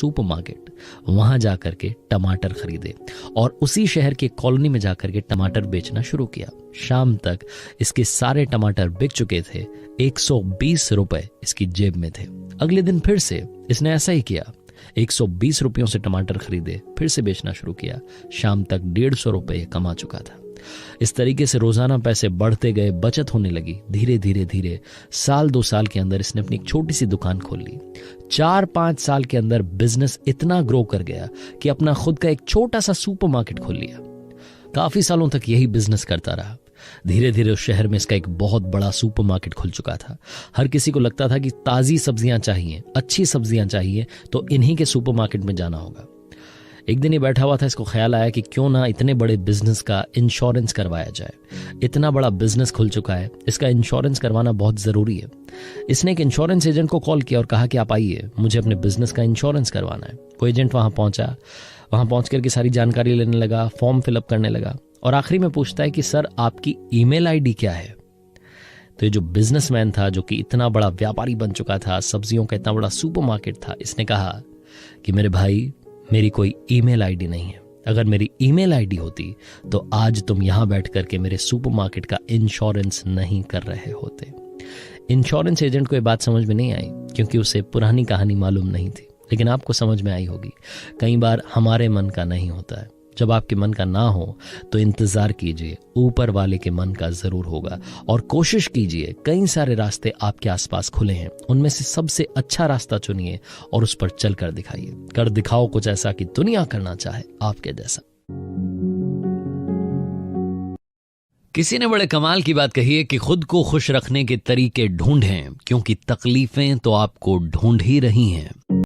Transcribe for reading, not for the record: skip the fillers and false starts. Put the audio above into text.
Supermarket, वहां जाकर के टमाटर खरीदे और उसी शहर के कॉलोनी में जाकर के टमाटर बेचना शुरू किया। शाम तक इसके सारे टमाटर बिक चुके थे। 120 रुपए इसकी जेब में थे। अगले दिन फिर से इसने ऐसा ही किया। 120 रुपयों से टमाटर खरीदे, फिर से बेचना शुरू किया। शाम तक 150 रुपए कमा चुका था। इस तरीके से रोजाना पैसे बढ़ते गए, बचत होने लगी। धीरे धीरे धीरे साल 2 साल के अंदर इसने अपनी एक छोटी सी दुकान खोल ली। 4-5 साल के अंदर बिजनेस इतना ग्रो कर गया कि अपना खुद का एक छोटा सा सुपरमार्केट खोल लिया। काफी सालों तक यही बिजनेस करता रहा। धीरे धीरे उस शहर में इसका एक बहुत बड़ा सुपरमार्केट खुल चुका था। हर किसी को लगता था कि ताजी सब्जियां चाहिए, अच्छी सब्जियां चाहिए तो इन्हीं के सुपरमार्केट में जाना होगा। एक दिन ये बैठा हुआ था, इसको ख्याल आया कि क्यों ना इतने बड़े बिजनेस का इंश्योरेंस करवाया जाए। इतना बड़ा बिजनेस खुल चुका है, इसका इंश्योरेंस करवाना बहुत जरूरी है। इसने एक इंश्योरेंस एजेंट को कॉल किया और कहा कि आप आइए, मुझे अपने बिजनेस का इंश्योरेंस करवाना है। वो एजेंट वहां पहुंचा। वहां पहुंच करके सारी जानकारी लेने लगा, फॉर्म फिलअप करने लगा और आखिरी में पूछता है कि सर आपकी ईमेल आईडी क्या है। तो ये जो बिजनेसमैन था, जो कि इतना बड़ा व्यापारी बन चुका था, सब्जियों का इतना बड़ा सुपरमार्केट था, इसने कहा कि मेरे भाई, मेरी कोई ईमेल आईडी नहीं है। अगर मेरी ईमेल आईडी होती तो आज तुम यहां बैठ करके मेरे सुपरमार्केट का इंश्योरेंस नहीं कर रहे होते। इंश्योरेंस एजेंट को ये बात समझ में नहीं आई क्योंकि उसे पुरानी कहानी मालूम नहीं थी, लेकिन आपको समझ में आई होगी। कई बार हमारे मन का नहीं होता है। जब आपके मन का ना हो तो इंतजार कीजिए, ऊपर वाले के मन का जरूर होगा। और कोशिश कीजिए, कई सारे रास्ते आपके आसपास खुले हैं, उनमें से सबसे अच्छा रास्ता चुनिए और उस पर चल कर दिखाइए। कर दिखाओ कुछ ऐसा कि दुनिया करना चाहे आपके जैसा। किसी ने बड़े कमाल की बात कही है कि खुद को खुश रखने के तरीके ढूंढें, क्योंकि तकलीफें तो आपको ढूंढ ही रही हैं।